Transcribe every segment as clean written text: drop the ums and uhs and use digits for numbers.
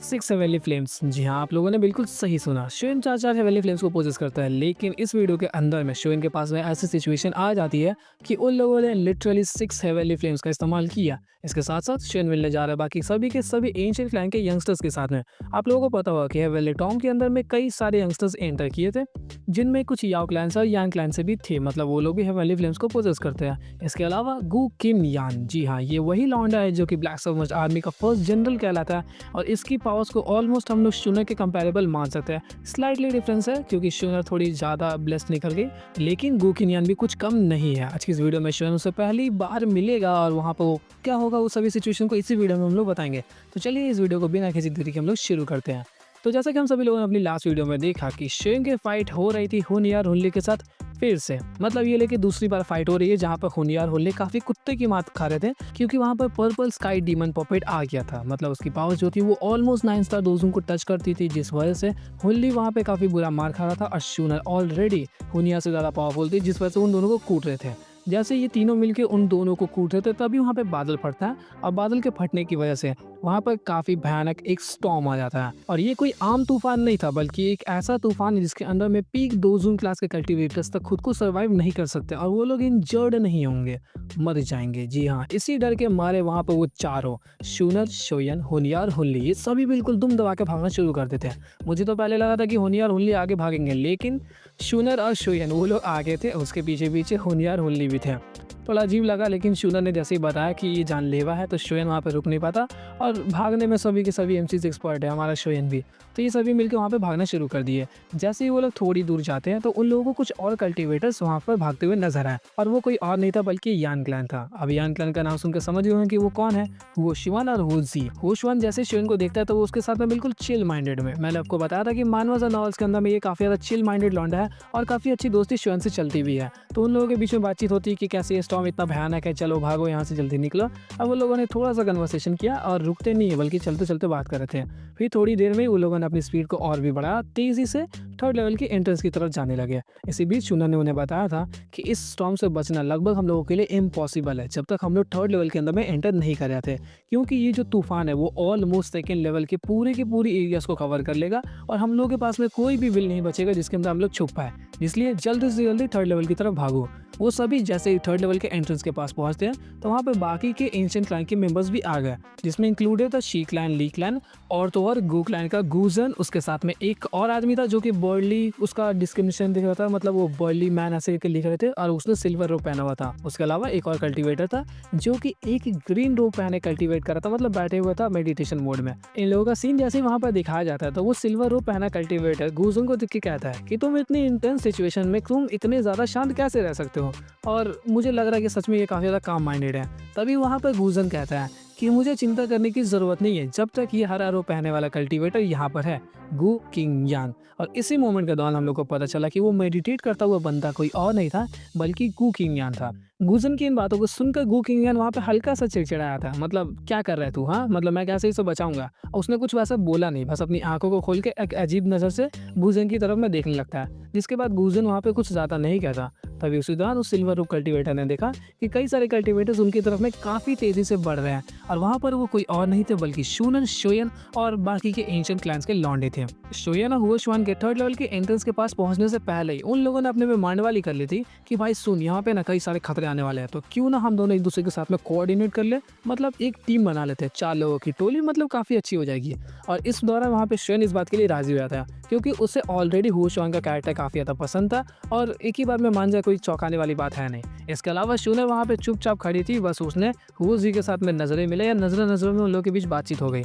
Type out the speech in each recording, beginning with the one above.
Six heavenly flames. जी हाँ, आप लोगों ने बिल्कुल सही सुना। शोइन चार-चार हेवेनली फ्लेम्स को पोजेस करता है, लेकिन इस वीडियो के अंदर में शोइन के पास में ऐसी सिचुएशन आ जाती है कि उन लोगों ने लिटरली सिक्स हेवेनली फ्लेम्स का इस्तेमाल किया। इसके साथ-साथ शोइन मिलने जा रहा है बाकी सभी के सभी एंशिएंट क्लैन के यंगस्टर्स के साथ में। आप लोगों को पता होगा कि हेवेनली टॉम के अंदर में कई सारे यंगस्टर्स एंटर किए थे, जिनमें कुछ याओ क्लैन से और यांग क्लैन से भी थे, मतलब वो लोग भी हेवेनली फ्लेम्स को पोजेस करते हैं। इसके अलावा गु किम यान, जी हाँ, ये वही लौंडा है जो कि ब्लैक समुराई आर्मी का फर्स्ट जनरल कहलाता है और इसकी पावर्स को ऑलमोस्ट हम लोग शूनर के कंपैरेबल मान सकते हैं। स्लाइटली डिफरेंस है क्योंकि शूनर थोड़ी ज़्यादा ब्लेस्ड निकल गई, लेकिन गुकिनियन भी कुछ कम नहीं है। आज की इस वीडियो में शूनर उससे पहली बार मिलेगा और वहाँ पर वो क्या होगा, वो सभी सिचुएशन को इसी वीडियो में हम लोग बताएंगे। तो चलिए इस वीडियो को बिना किसी देरी के हम लोग शुरू करते हैं। तो जैसा कि हम सभी लोगों ने अपनी लास्ट वीडियो में देखा कि शेन के फाइट हो रही थी हुन हुनली के साथ फिर से, मतलब ये लेके दूसरी बार फाइट हो रही है जहाँ पर हुनियार हुनली काफी कुत्ते की मात खा रहे थे क्योंकि वहाँ पर पर्पल स्काई डीमन पॉपेट आ गया था। मतलब उसकी पावर जो थी वो ऑलमोस्ट 9 स्टार डोजों को टच करती थी, जिस वजह से हुनली वहाँ पे काफी बुरा मार खा रहा था और शूनर ऑलरेडी हुनिया से ज्यादा पावरफुल थी, जिस वजह से उन दोनों को कूट रहे थे। जैसे ये तीनों मिलके उन दोनों को कूट रहे थे तभी वहाँ पे बादल फटता है और बादल के फटने की वजह से वहाँ पर काफी भयानक एक स्टॉर्म आ जाता है। और ये कोई आम तूफान नहीं था, बल्कि एक ऐसा तूफान है जिसके अंदर में पीक डोजून क्लास के कल्टीवेटर्स तक खुद को सर्वाइव नहीं कर सकते और वो लोग इंजर्ड नहीं होंगे, मर जाएंगे। जी हाँ, इसी डर के मारे वहाँ पर वो चारों शूनर, शोयन, होनियार, हुनली ये सभी बिल्कुल दुम दबा के भागना शुरू कर देते हैं। मुझे तो पहले लगा था कि होनियार हुनली आगे भागेंगे, लेकिन शूनर और शोयन वो लोग आगे थे, उसके पीछे पीछे होनियार हुनली भी थे। थोड़ा अजीब लगा, लेकिन शूनर ने जैसे ही बताया कि ये जानलेवा है तो शोयन वहाँ पे रुक नहीं पाता और भागने में सभी के सभी एमसीज एक्सपर्ट है, हमारा शोयन भी। तो ये सभी मिलकर वहाँ पे भागना शुरू कर दिए। जैसे ही वो लोग थोड़ी दूर जाते हैं तो उन लोगों को कुछ और कल्टीवेटर्स वहाँ पर भागते हुए नजर आए और वो कोई और नहीं था बल्कि यान क्लैन था। अब यान क्लैन का नाम सुनकर समझ गए कि वो कौन है, वो शिवान और होजी। होशवान जैसे शोयन को देखता है तो वो उसके साथ में बिल्कुल चिल माइंडेड में, मैंने आपको बताया था कि मानवास और नॉवेल्स के अंदर में ये काफी ज्यादा चिल माइंडेड लौंडा है और काफी अच्छी दोस्ती शोयन से चलती भी है। तो उन लोगों के बीच में बातचीत होती है कि कैसे ये स्टॉर्म इतना भयानक है, चलो भागो यहाँ से, जल्दी निकलो। अब वो लोगों ने थोड़ा सा कन्वर्सेशन किया और रुकते नहीं है बल्कि चलते चलते बात कर रहे थे। फिर थोड़ी देर में उन लोगों ने अपनी स्पीड को और भी बढ़ाया, तेजी से थर्ड लेवल की एंट्रेंस की तरफ जाने लगे। इसी बीच शूनर ने उन्हें बताया था कि इस स्टॉर्म से बचना लगभग हम लोगों के लिए इम्पॉसिबल है जब तक हम लोग थर्ड लेवल के अंदर में एंटर नहीं कर रहे थे, क्योंकि ये जो तूफान है वो ऑलमोस्ट सेकेंड लेवल के पूरी एरियाज को कवर कर लेगा और हम लोगों के पास में कोई भी विल नहीं बचेगा जिसके अंदर हम लोग छुप पाए। इसलिए जल्दी से जल्दी थर्ड लेवल की तरफ भागो। वो सभी जैसे ही थर्ड लेवल के एंट्रेंस के पास पहुंचते हैं तो वहाँ पे बाकी के एंशिएंट क्लैन के मेंबर्स भी आ गए, जिसमें इंक्लूडेड था शी क्लैन, ली क्लैन और तो और गू क्लैन का गूजन। उसके साथ में एक और आदमी था जो कि बर्ली, उसका डिस्क्रिप्शन दिख रहा था, मतलब वो बर्ली मैन ऐसे लिख रहे थे और उसने सिल्वर रोप पहना हुआ था। उसके अलावा एक और कल्टीवेटर था जो कि एक ग्रीन रोप पहने कल्टीवेट कर रहा था, मतलब बैठे हुआ था मेडिटेशन मोड में। इन लोगों का सीन जैसे ही वहाँ पर दिखाया जाता है तो वो सिल्वर रोप पहना कल्टीवेटर गूजन को देख के कहता है कि तुम इतनी इंटेंस सिचुएशन में तुम इतने ज्यादा शांत कैसे रह सकते हो, और मुझे लग रहा है कि सच में ये काफी ज्यादा काम माइंडेड है। तभी वहां पर गूजन कहता है कि मुझे चिंता करने की जरूरत नहीं है जब तक ये हरा रो पहने वाला कल्टीवेटर यहाँ पर है, गु किंग यान। और इसी मोमेंट के दौरान हम लोग को पता चला कि वो मेडिटेट करता हुआ बंदा कोई और नहीं था बल्कि गु किंग यान था। गूजन की इन बातों को सुनकर गु किंग यान वहाँ पे हल्का सा चिड़चिड़ाया था, मतलब क्या कर रहा है तू, हाँ मतलब मैं कैसे इसे बचाऊंगा। और उसने कुछ वैसा बोला नहीं, बस अपनी आंखों को खोल के एक अजीब नजर से गूजन की तरफ में देखने लगता है, जिसके बाद गूजन वहाँ पे कुछ ज्यादा नहीं कहता। तभी उसी दौरान उस सिल्वर रूप कल्टीवेटर ने देखा कि कई सारे कल्टीवेटर्स उनकी तरफ में काफी तेजी से बढ़ रहे हैं और वहां पर वो कोई और नहीं थे बल्कि शूनन, शोयन और बाकी के एंशिएंट क्लैंस के लौंडे थे। शोयन और हुओशुआन के थर्ड लेवल के एंट्रेंस के पास पहुंचने से पहले ही उन लोगों ने अपने में मांडवाली कर ली थी कि भाई सुन, यहाँ पे ना कई सारे खतरे आने वाले हैं, तो क्यों ना हम दोनों एक दूसरे के साथ में कोऑर्डिनेट कर ले, मतलब एक टीम बना लेते हैं, 4 लोगों की टोली, मतलब काफी अच्छी हो जाएगी। और इस दौरान वहाँ पे शोयन इस बात के लिए राजी हुआ था क्योंकि उसे ऑलरेडी हुओशुआन का कैरेक्टर काफी ज्यादा पसंद था और एक ही बार में मान जाए कोई चौंकाने वाली बात है नहीं। इसके अलावा शूनर वहाँ पे चुपचाप खड़ी थी, बस उसने हुओजी के साथ में नजरें मिले या नजरों में उन लोगों के बीच बातचीत हो गई।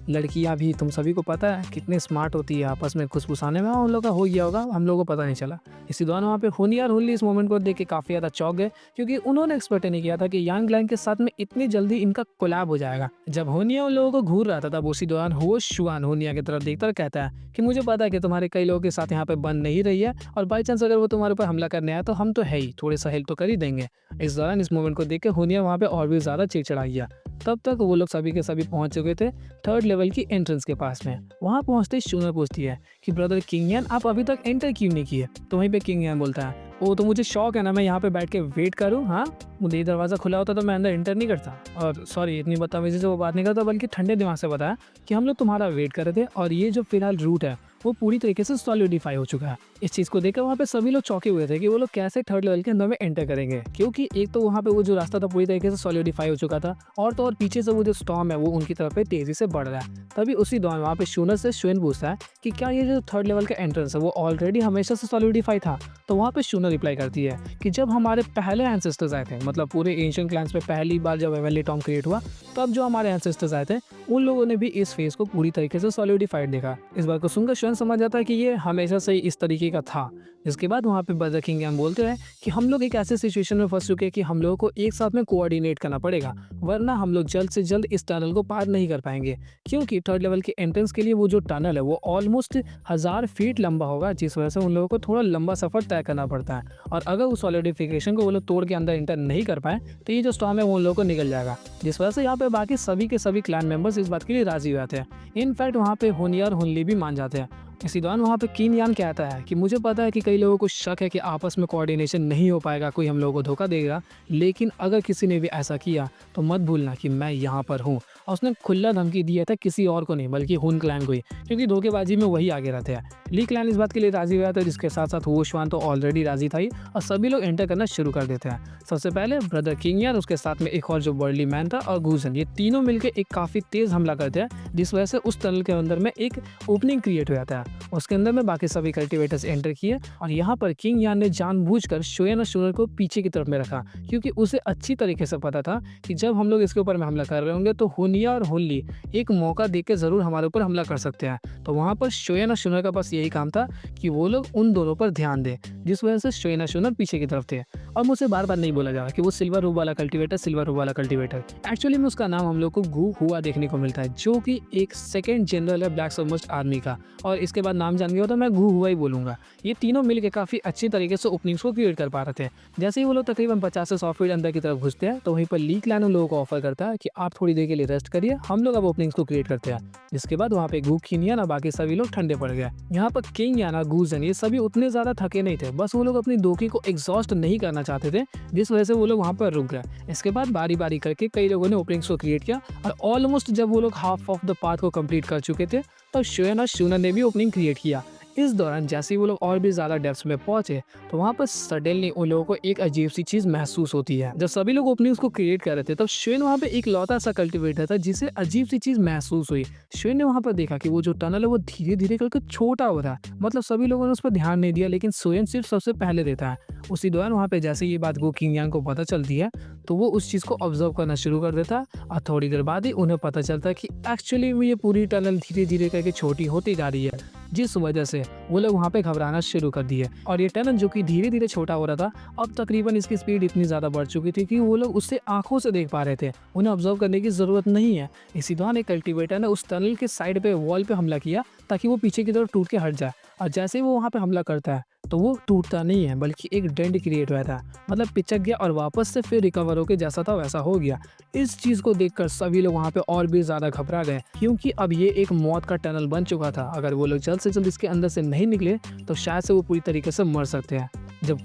लड़कियां भी तुम सभी को पता है कितने स्मार्ट होती है, आपस में खुशफुसाने में उन लोगों का हो गया होगा, हम लोगों को पता नहीं चला। इसी दौरान वहाँ पे हुनी और हुल्ली इस मोमेंट को देख के काफी ज्यादा चौंक गए क्योंकि उन्होंने एक्सपेक्ट नहीं किया था कि यांग ग्लैंग के साथ में इतनी जल्दी इनका कोलैब हो जाएगा। जब हुनिया उन लोगों को घूर रहा था तब उसी दौरान हुओशुआन हुनिया की तरफ देखकर कहता है कि मुझे पता है कि तुम्हारे कई लोगों के साथ यहाँ पे बन नहीं रही है और बाई चांस अगर वो तुम्हारे ऊपर हमला करने आया तो हम तो है ही, थोड़े सा हेल्प तो कर ही देंगे। इस दौरान इस मोमेंट को देख के हुनिया वहाँ पे और भी ज्यादा चिड़चिड़ा गया। तब तक वो लोग सभी के सभी पहुंच चुके थे थर्ड लेवल की एंट्रेंस के पास में। वहां पहुंचते ही शूनर पूछती है कि ब्रदर किंग यान, आप अभी तक एंटर क्यों नहीं किए। तो वहीं पे किंग यान बोलता है वो तो मुझे शौक है ना, मैं यहाँ पे बैठ के वेट करूँ, हाँ? मुझे ये दरवाज़ा खुला होता तो मैं अंदर एंटर नहीं करता। और सॉरी, इतनी बदतमीज़ी से वो बात नहीं करता, बल्कि ठंडे दिमाग से बताया कि हम लोग तुम्हारा वेट कर रहे थे और ये जो फ़िलहाल रूट है वो पूरी तरीके से सॉलिडिफ़ाई हो चुका है। इस चीज़ को देखकर वहाँ पे सभी लोग चौंके हुए थे कि वो लोग कैसे थर्ड लेवल के अंदर में एंटर करेंगे, क्योंकि एक तो वहाँ पे वो जो रास्ता था पूरी तरीके से सॉलिडिफ़ाई हो चुका था, और तो और पीछे से वो जो स्टॉर्म है वो उनकी तरफ पे तेज़ी से बढ़ रहा है। तभी उसी दौरान वहाँ पे शूनर से श्वेन पूछता है कि क्या ये जो थर्ड लेवल का एंट्रेंस है वो ऑलरेडी हमेशा से सॉलिडिफ़ाई था? तो वहाँ पे शूनर रिप्लाई करती है कि जब हमारे पहले एंसेस्टर्स आए थे, मतलब पूरे एंशिएंट क्लैंस में पहली बार जब हेवनली टॉर्म क्रिएट हुआ, तब जो हमारे एंसेस्टर्स आए थे उन लोगों ने भी इस फेज़ को पूरी तरीके से सॉलिडिफ़ाइड देखा। इस बात को सुनकर श्वेन समझ जाता है कि ये हमेशा से ही इस तरीके का था। इसके बाद वहाँ पे बर्गर किंग यान बोलते हैं कि हम लोग एक ऐसे सिचुएशन में फँस चुके हैं कि हम लोगों को एक साथ में कोऑर्डिनेट करना पड़ेगा, वरना हम लोग जल्द से जल्द इस टनल को पार नहीं कर पाएंगे, क्योंकि थर्ड लेवल के एंट्रेंस के लिए वो जो टनल है वो ऑलमोस्ट 1000 फीट लंबा होगा, जिस वजह से उन लोगों को थोड़ा लंबा सफ़र तय करना पड़ता है। और अगर उस सॉलिडिफिकेशन को वो लोग तोड़ के अंदर एंटर नहीं कर पाए तो ये जो स्टॉर्म है वो उन लोगों को निकल जाएगा, जिस वजह से यहाँ पे बाकी सभी के सभी क्लैन मेंबर्स इस बात के लिए राजी हो जाते हैं। इनफैक्ट वहाँ पे हुनिया और हुनली भी मान जाते हैं। इसी दौरान वहाँ पे किन यान कहता है कि मुझे पता है कि कई लोगों को शक है कि आपस में कोऑर्डिनेशन नहीं हो पाएगा, कोई हम लोगों को धोखा देगा, लेकिन अगर किसी ने भी ऐसा किया तो मत भूलना कि मैं यहाँ पर हूँ। और उसने खुला धमकी दिया था किसी और को नहीं, बल्कि हुन क्लैन को ही, क्योंकि धोखेबाजी में वही आगे रहते हैं। ली क्लैन इस बात के लिए राजी हुआ था, जिसके साथ साथ वो श्वान तो ऑलरेडी राजी था ही, और सभी लोग एंटर करना शुरू कर देते हैं। सबसे पहले ब्रदर किंग यान, उसके साथ में एक और जो बर्ली मैन था, और गूजन, ये तीनों मिलकर एक काफ़ी तेज़ हमला करते हैं, जिस वजह से उस टनल के अंदर में एक ओपनिंग क्रिएट हो जाता है। उसके अंदर में बाकी सभी कल्टिवेटर्स एंटर किए, और यहाँ पर किंग यान ने जानबूझकर श्वेन और शूनर को पीछे की तरफ में रखा, क्योंकि उसे अच्छी तरीके से पता था कि जब हम लोग इसके ऊपर में हमला कर रहे होंगे तो हुनिया और हुनली एक मौका देख के ज़रूर हमारे ऊपर हमला कर सकते हैं। तो वहाँ पर श्वेन और शूनर का बस यही काम था कि वो लोग उन दोनों पर ध्यान दें, जिस वजह से श्वेन और शूनर पीछे की तरफ थे। और मुझसे बार बार नहीं बोला जा रहा कि वो सिल्वर रूब वाला कल्टिवेटर, एक्चुअली में उसका नाम हम लोग को गू हुआ देखने को मिलता है, जो कि एक सेकेंड जनरल है ब्लैक सबमर्ज्ड आर्मी का, और इसके बाद नाम जान गया तो मैं गू हुआ ही बोलूँगा। ये तीनों मिलकर काफ़ी अच्छी तरीके से ओपनिंग्स को क्रिएट कर पा रहे थे। जैसे ही वो लोग तकरीबन 50 से 100 फीट अंदर की तरफ घुसते हैं, तो वहीं पर ली क्लैन उन लोगों को ऑफर करता है कि आप थोड़ी देर के लिए रेस्ट करिए, हम लोग अब ओपनिंग्स को क्रिएट करते हैं। जिसके बाद वहाँ पे गू खिनियन और बाकी सभी लोग ठंडे पड़ गए। यहाँ पर किंग याना गूजन ये सभी उतने ज़्यादा थके नहीं थे, बस वो लोग अपनी दोखी को एग्जॉस्ट नहीं करना चाहते थे, जिस वजह से वो लोग वहाँ पर रुक गए। इसके बाद बारी बारी करके कई लोगों ने ओपनिंग्स को क्रिएट किया, और ऑलमोस्ट जब वो लोग हाफ ऑफ द पाथ को कंप्लीट कर चुके थे, तो श्वेन और शूनर ने भी ओपनिंग क्रिएट किया। इस दौरान जैसे ही वो लोग और भी ज़्यादा डेप्थ्स में पहुंचे, तो वहाँ पर सडनली उन लोगों को एक अजीब सी चीज़ महसूस होती है। जब सभी लोग ओपनिंग्स को क्रिएट कर रहे थे, तब श्वेन वहाँ पे एक लौता सा कल्टिवेटर था, जिसे अजीब सी चीज़ महसूस हुई। श्वेन ने वहाँ पर देखा कि वो जो टनल है वो धीरे धीरे करके छोटा हो रहा है। मतलब सभी लोगों ने उस पर ध्यान नहीं दिया, लेकिन श्वेन सिर्फ सबसे पहले देता है। उसी दौरान वहाँ पे जैसे ये बात गो किंग यान को पता चलती है, तो वो उस चीज़ को ऑब्जर्व करना शुरू कर देता है, और थोड़ी देर बाद ही उन्हें पता चलता है कि एक्चुअली में ये पूरी टनल धीरे धीरे करके छोटी होती जा रही है, जिस वजह से वो लोग वहाँ पे घबराना शुरू कर दिए। और ये टनल जो कि धीरे धीरे छोटा हो रहा था, अब तकरीबन इसकी स्पीड इतनी ज़्यादा बढ़ चुकी थी कि वो लोग उससे आंखों से देख पा रहे थे, उन्हें ऑब्जर्व करने की ज़रूरत नहीं है। इसी दौरान एक कल्टिवेटर ने उस टनल के साइड पे वॉल पे हमला किया, ताकि वो पीछे की तरफ टूट के हट जाए। और जैसे ही वो वहाँ पे हमला करता है, तो वो टूटता नहीं है, बल्कि एक डेंट क्रिएट हुआ था, मतलब पिचक गया और वापस से फिर रिकवर होकर जैसा था वैसा हो गया। इस चीज़ को देखकर सभी लोग वहाँ पे और भी ज़्यादा घबरा गए, क्योंकि अब ये एक मौत का टनल बन चुका था। अगर वो लोग जल्द से जल्द इसके अंदर से नहीं निकले, तो शायद से वो पूरी तरीके से मर सकते हैं। जब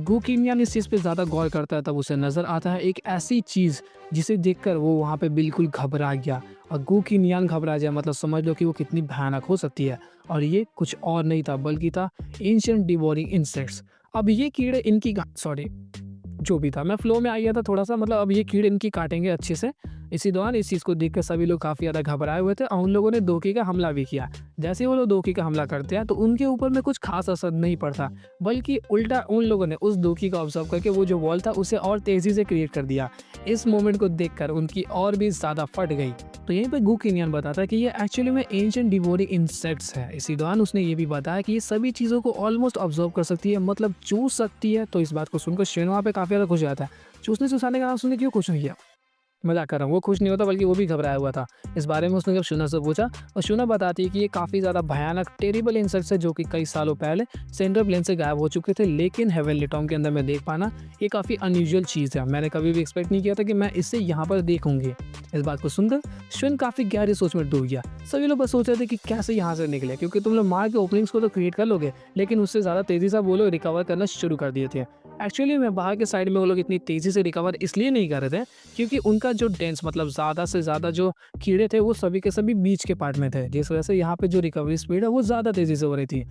गू किंग यान इस चीज़ पे ज़्यादा गौर करता है, तब उसे नज़र आता है एक ऐसी चीज़ जिसे देखकर वो वहाँ पे बिल्कुल घबरा गया। और गू किंग यान घबरा जाए, मतलब समझ लो कि वो कितनी भयानक हो सकती है। और ये कुछ और नहीं था, बल्कि था एंशिएंट डिवोरिंग इंसेक्ट्स। अब ये कीड़े इनकी जो भी था, मैं फ्लो में आ गया था थोड़ा सा, मतलब अब ये कीड़े इनकी काटेंगे अच्छे से। इसी दौरान इस चीज़ को देखकर सभी लोग काफ़ी ज़्यादा घबराए हुए थे, और उन लोगों ने दोखी का हमला भी किया। जैसे वो लोग दोखी का हमला करते हैं, तो उनके ऊपर में कुछ खास असर नहीं पड़ता, बल्कि उल्टा उन लोगों ने उस दोखी का ऑब्जर्व करके वो जो वॉल था उसे और तेज़ी से क्रिएट कर दिया। इस मोमेंट को देखकर उनकी और भी ज़्यादा फट गई। तो यहीं पर गू किंग यान बताता है कि ये एक्चुअली में एंशिएंट डिवोरिंग इंसेक्ट्स है। इसी दौरान उसने ये भी बताया कि ये सभी चीज़ों को ऑलमोस्ट ऑब्जर्व कर सकती है, मतलब चूस सकती है। तो इस बात को सुनकर श्वेन वहाँ पे काफ़ी ज़्यादा खुश हो जाता है। चूसने चुसाने का नाम सुन के क्यों खुश हुई है? मज़ाक कर रहा हूँ, वो खुश नहीं होता बल्कि वो भी घबराया हुआ था। इस बारे में उसने जब शूनर से पूछा और शूनर बताती है कि ये काफ़ी ज़्यादा भयानक टेरिबल इंसेक्ट्स है जो कि कई सालों पहले सेंट्रल प्लेन से गायब हो चुके थे, लेकिन हेवनली टॉम के अंदर मैं देख पाना ये काफ़ी अनयूजुअल चीज़ है। मैंने कभी भी एक्सपेक्ट नहीं किया था कि मैं इसे यहाँ पर देखूँगी। इस बात को सुनकर श्वेन काफ़ी गहरी सोच में डूब गया। सभी लोग बस सोच रहे थे कि कैसे यहाँ से निकले, क्योंकि तुम लोग मार के ओपनिंग्स को तो क्रिएट कर लोगे, लेकिन उससे ज़्यादा तेज़ी से वो लोग रिकवर करना शुरू कर दिए थे। एक्चुअली मैं बाहर के साइड में वो लोग इतनी तेज़ी से रिकवर इसलिए नहीं कर रहे थे क्योंकि उनका जो डेंस मतलब ज़्यादा से ज़्यादा जो कीड़े थे वो सभी के सभी बीच के पार्ट में थे, जिस वजह से यहाँ पे जो रिकवरी स्पीड है वो ज़्यादा तेज़ी से हो रही थी।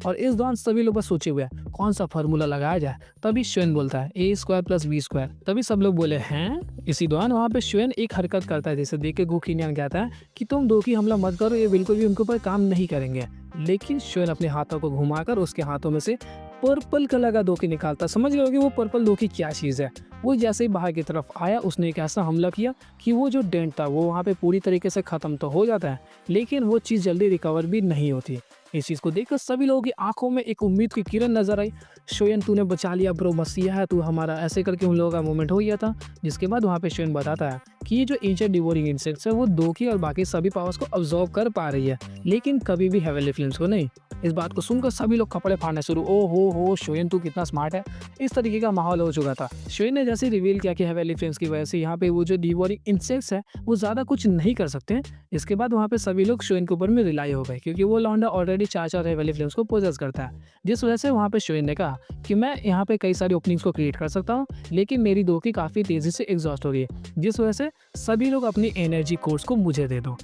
और इस दौरान सभी लोग बस सोचे हुए हैं कौन सा फार्मूला लगाया जाए। तभी श्वेन बोलता है ए स्क्वायर प्लस बी स्क्वायर। तभी सब लोग बोले हैं। इसी दौरान वहाँ पे श्वेन एक हरकत करता है जिसे देख के गुखिनियन कहता है कि तुम दो की हमला मत करो, ये बिल्कुल भी उनके ऊपर काम नहीं करेंगे। लेकिन श्वेन अपने हाथों को घुमाकर उसके हाथों में से पर्पल कलर का धोखे निकालता। समझ गए होगे वो पर्पल धोखे क्या चीज़ है। वो जैसे ही बाहर की तरफ आया उसने एक ऐसा हमला किया कि वो जो डेंट था वो वहाँ पे पूरी तरीके से ख़त्म तो हो जाता है, लेकिन वो चीज़ जल्दी रिकवर भी नहीं होती। इस चीज़ को देखकर सभी लोगों की आंखों में एक उम्मीद की किरण नजर आई। शोयन तूने बचा लिया ब्रो, मसीहा है तू हमारा, ऐसे करके उन लोगों का मोमेंट हो गया था। जिसके बाद वहाँ पे शोयन बताता है कि ये जो एंशिएंट डिवोरिंग इंसेक्ट्स है वो दोकी और बाकी सभी पावर्स को अब्जॉर्ब कर पा रही है, लेकिन कभी भी हेवनली फ्लेम्स को नहीं। इस बात को सुनकर सभी लोग कपड़े फाड़ने शुरू, ओ हो शोयन तू कितना स्मार्ट है। इस तरीके का माहौल हो चुका था। शोयन ने जैसे रिवील किया कि हेवनली फ्लेम्स की वजह से यहाँ पे वो जो डिवोरिंग इंसेक्ट्स है वो ज़्यादा कुछ नहीं कर सकते। इसके बाद वहाँ पे सभी लोग शोयन के ऊपर में रिलाई हो गए क्योंकि वो लौंडा ऑलरेडी चार हेवनली फ्लेम्स को पोजेस करता है। जिस वजह से वहाँ पे शोयन ने कहा कि मैं यहाँ पे कई सारी ओपनिंग्स को क्रिएट कर सकता हूँ, लेकिन मेरी दो की काफ़ी तेज़ी से एग्जॉस्ट हो गई है, जिस वजह से सभी लोग अपनी एनर्जी कोर्स को मुझे दे दो।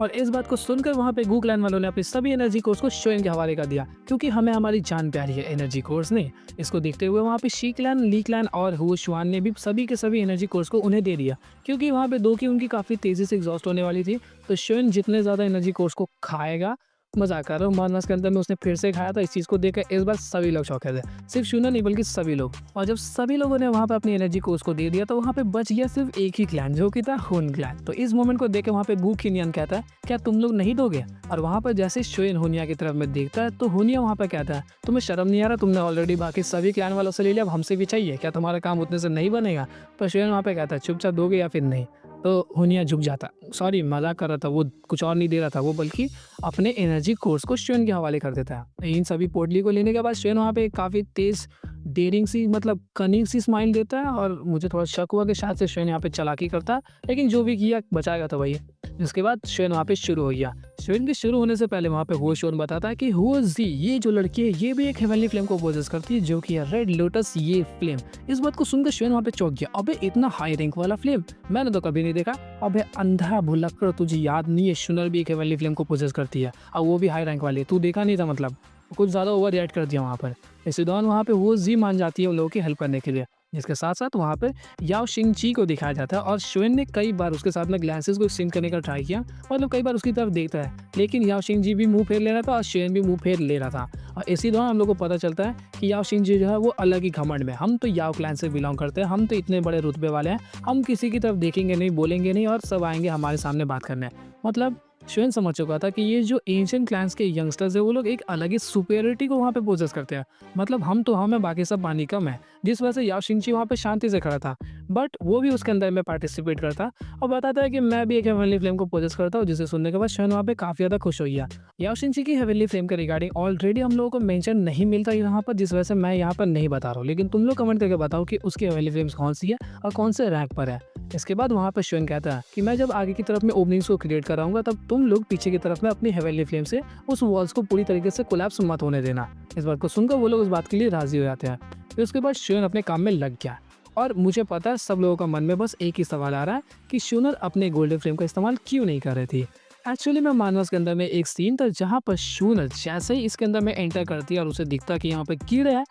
और इस बात को सुनकर वहाँ पे गू क्लैन वालों ने अपने सभी एनर्जी कोर्स को शोयन के हवाले कर दिया, क्योंकि हमें हमारी जान प्यारी है एनर्जी कोर्स ने। इसको देखते हुए वहाँ पे शी क्लैन, ली क्लैन और हु शुआन ने भी सभी के सभी एनर्जी कोर्स को उन्हें दे दिया, क्योंकि वहाँ पे दो की उनकी काफ़ी तेज़ी से एग्जॉस्ट होने वाली थी। तो शोयन जितने ज़्यादा एनर्जी कोर्स को खाएगा, मजाक कर रहा हूँ, मार्नस के अंदर में उसने फिर से खाया था। इस चीज़ को देखकर इस बार सभी लोग चौंके थे, सिर्फ शूनर नहीं बल्कि सभी लोग। और जब सभी लोगों ने वहाँ पे अपनी एनर्जी को उसको दे दिया तो वहाँ पे बच गया सिर्फ एक ही क्लैन जो कि था हुन क्लैन। तो इस मोमेंट को देख के वहाँ पे गू खिनियन कहता है क्या तुम लोग नहीं दोगे। और वहाँ पर जैसे शोयन हुनिया की तरफ में देखता है तो हुनिया वहाँ पे कहता है तुम्हें शर्म नहीं आ रहा, तुमने ऑलरेडी बाकी सभी क्लैन वालों से ले लिया, अब हमसे भी चाहिए क्या, तुम्हारा काम उतने से नहीं बनेगा। पर शोयन वहाँ पे कहता है चुपचाप दोगे या फिर नहीं। तो हुनिया झुक जाता, सॉरी मजाक कर रहा था, वो कुछ और नहीं दे रहा था, वो बल्कि अपने एनर्जी कोर्स को श्वेन के हवाले कर देता है। इन सभी पोटली को लेने के बाद श्वेन वहाँ पे काफ़ी तेज़ डेयरिंग सी मतलब कनिंग सी स्माइल देता है और मुझे थोड़ा शक हुआ कि शायद से श्वेन यहाँ पे चालाकी करता है, लेकिन जो भी किया बचाएगा तो वही। जिसके बाद श्वेन वहाँ पे शुरू हो गया। श्वेन के शुरू होने से पहले वहाँ पे हुआ शोन बताता है कि हुआ जी ये जो लड़की है ये भी एक हेवनली फ्लेम को पोजेस करती है जो कि है रेड लोटस ये फ्लेम। इस बात को सुनकर श्वेन वहाँ पे चौंक गया, अबे इतना हाई रैंक वाला फ्लेम मैंने तो कभी नहीं देखा। अबे अंधा भुलक्कड़ तुझे याद नहीं है शुनर भी एक हेवनली फ्लेम को पोजेस करती है और वो भी हाई रैंक वाली, तू देखा नहीं था मतलब, कुछ ज़्यादा ओवर रिएक्ट कर दिया वहाँ पर। इसी दौरान वहाँ पे वो जी मान जाती है उन लोगों की हेल्प करने के लिए। इसके साथ साथ वहाँ पे याओ शिंगची को दिखाया जाता है और श्वेन ने कई बार उसके साथ में ग्लासेस को एक्सचेंज करने का ट्राई किया, मतलब कई बार उसकी तरफ देखता है, लेकिन याओ शिंगजी भी मुंह फेर ले रहा था और श्वेन भी मुंह फेर ले रहा था। और इसी दौरान हम लोग को पता चलता है कि याओ शिंगजी जो है वो अलग ही घमंड में, हम तो याओ क्लैन से बिलोंग करते हैं, हम तो इतने बड़े रुतबे वाले हैं, हम किसी की तरफ देखेंगे नहीं, बोलेंगे नहीं और सब आएंगे हमारे सामने बात करने। मतलब श्वेन समझ चुका था कि ये जो एंशिएंट क्लैंस के यंगस्टर्स है वो लोग एक अलग ही सुपेरिटी को वहाँ पे पोजेस करते हैं, मतलब हम तो हम है बाकी सब पानी कम है। जिस वजह से याओ शिंगची वहाँ पे शांति से खड़ा था, बट वो भी उसके अंदर में पार्टिसिपेट करता और बताता है कि मैं भी एक हेवनली फ्लेम को पोजेस करता हूँ, जिसे सुनने के बाद श्वेन वहाँ पे काफ़ी ज़्यादा खुश हो गया। याओ शिंगची की हेवनली फ्लेम के रिगार्डिंग ऑलरेडी हम लोगों को मेंशन नहीं मिलता यहाँ पर, जिस वजह से मैं यहाँ पर नहीं बता रहा हूँ, लेकिन तुम लोग कमेंट करके बताओ कि उसकी हेवनली फ्लेम्स कौन सी है और कौन से रैंक पर है। इसके बाद वहाँ पर श्वेन कहता है कि मैं जब आगे की तरफ में ओपनिंग्स को क्रिएट कराऊंगा तब तुम लोग पीछे की तरफ में अपनी हेवनली फ्लेम से उस वॉल्स को पूरी तरीके से कोलैप्स मत होने देना। इस बात को सुनकर वो लोग उस बात के लिए राजी हो जाते हैं। फिर उसके बाद श्वेन अपने काम में लग गया और मुझे पता है सब लोगों का मन में बस एक ही सवाल आ रहा है कि शूनर अपने गोल्डन फ्रेम का इस्तेमाल क्यों नहीं कर रही थी। एक्चुअली में मानवस के अंदर में एक सीन था जहाँ पर शूनर जैसे ही इसके अंदर में एंटर करती है और उसे दिखता कि यहाँ पे कीड़े हैं,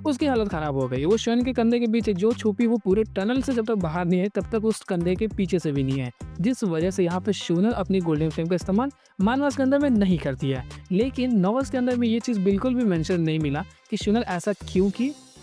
उसकी हालत ख़राब हो गई। वो श्वेन के कंधे के पीछे जो छुपी वो पूरे टनल से जब तक बाहर नहीं है तब तक उस कंधे के पीछे से भी नहीं है, जिस वजह से यहाँ पे शूनर अपनी गोल्डन फ्लेम का इस्तेमाल मानवस के अंदर में नहीं करती है। लेकिन नॉवेल्स के अंदर में ये चीज़ बिल्कुल भी मेंशन नहीं मिला कि शूनर ऐसा क्यों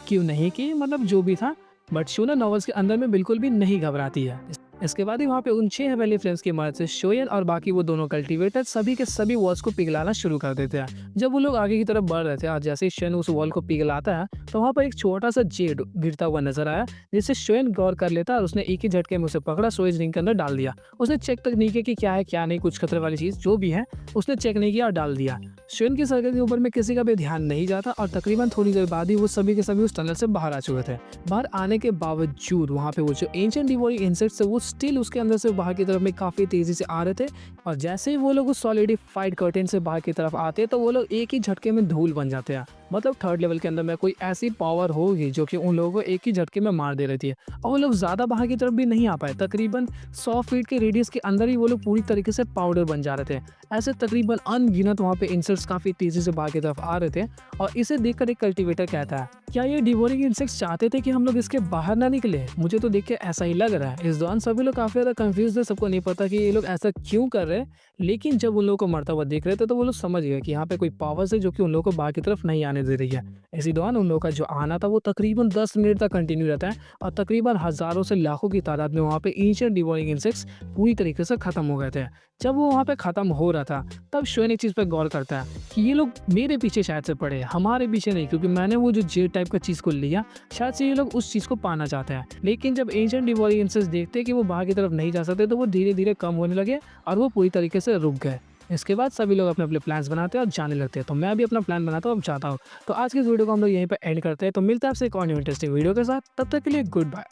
नहीं की, मतलब जो भी था, बट शूनर नॉवेल्स के अंदर में बिल्कुल भी नहीं घबराती है। इसके बाद ही वहाँ पे उन 6 हेवनली फ्लेम्स की मदद से शोयन और बाकी वो दोनों कल्टीवेटर सभी के सभी वॉल्स को पिघलाना शुरू कर देते हैं। जब वो लोग आगे की तरफ बढ़ रहे थे और जैसे ही शोयन उस वॉल को पिघलाता है तो वहाँ पर एक छोटा सा जेड गिरता हुआ नजर आया, जिससे शोयन गौर कर लेता है और उसने एक ही झटके में उसे पकड़ा, सोएज रिंग के अंदर डाल दिया। उसने चेक तक नहीं किया कि क्या है क्या नहीं, कुछ खतरे वाली चीज जो भी है उसने चेक नहीं किया और डाल दिया। शोयन की सर्कल के ऊपर में किसी का भी ध्यान नहीं जाता और तकरीबन थोड़ी देर बाद ही वो सभी के सभी उस टनल से बाहर आ चुके थे। बाहर आने के बावजूद वहाँ पे वो जो एंशिएंट डिवोरिंग इंसेक्ट्स है वो स्टिल उसके अंदर से बाहर की तरफ में काफी तेजी से आ रहे थे। और जैसे ही वो लोग उस सॉलिडिफाइड कर्टेन से बाहर की तरफ आते तो वो लोग एक ही झटके में धूल बन जाते हैं। मतलब थर्ड लेवल के अंदर में कोई ऐसी पावर होगी जो कि उन लोगों को एक ही झटके में मार दे रही थी। और वो लोग ज्यादा बाहर की तरफ भी नहीं आ पाए, तकरीबन 100 फीट के रेडियस के अंदर ही वो लोग पूरी तरीके से पाउडर बन जा रहे थे। ऐसे तकरीबन अनगिनत वहाँ पे इंसेक्ट्स काफी तेजी से बाहर की तरफ आ रहे थे। और इसे देखकर एक कल्टीवेटर कहता है, क्या ये डिवोरिंग इंसेक्ट्स चाहते थे कि हम लोग इसके बाहर ना निकले? मुझे तो देख के ऐसा ही लग रहा है। इस दौरान सभी लोग काफी ज्यादा कंफ्यूज थे, सबको नहीं पता कि ये लोग ऐसा क्यों कर रहे हैं। लेकिन जब उन लोगों को मरता हुआ देख रहे थे तो वो लोग समझ गए कि यहाँ पे कोई पावर्स है जो कि उन लोगों को बाहर की तरफ नहीं आने दे रही है। इसी दौरान उन लोगों का जो आना था वो तकरीबन 10 मिनट तक कंटिन्यू रहता है और तकरीबन हजारों से लाखों की तादाद में वहाँ पे एंशिएंट डिवोरिंग इंसेक्ट्स पूरी तरीके से खत्म हो गए थे। जब वो वहाँ पे खत्म हो रहा था तब शोएन एक चीज पर गौर करता है कि ये लोग मेरे पीछे शायद से पड़े, हमारे पीछे नहीं, क्योंकि मैंने वो जो जेड टाइप का चीज को लिया, शायद से ये लोग उस चीज को पाना चाहते हैं। लेकिन जब एंशिएंट डिवोरिंग इंसेक्ट्स देखते हैं कि वो बाहर की तरफ नहीं जा सकते तो वो धीरे धीरे कम होने लगे और वो पूरी तरीके से रुक गए। इसके बाद सभी लोग अपने अपने प्लान्स बनाते हैं और जाने लगते हैं। तो मैं भी अपना प्लान बनाता हूँ, अब चाहता हूँ। तो आज की इस वीडियो को हम लोग यहीं पर एंड करते हैं। तो मिलता है आपसे एक और न्यू इंटरेस्टिंग वीडियो के साथ, तब तक के लिए गुड बाय।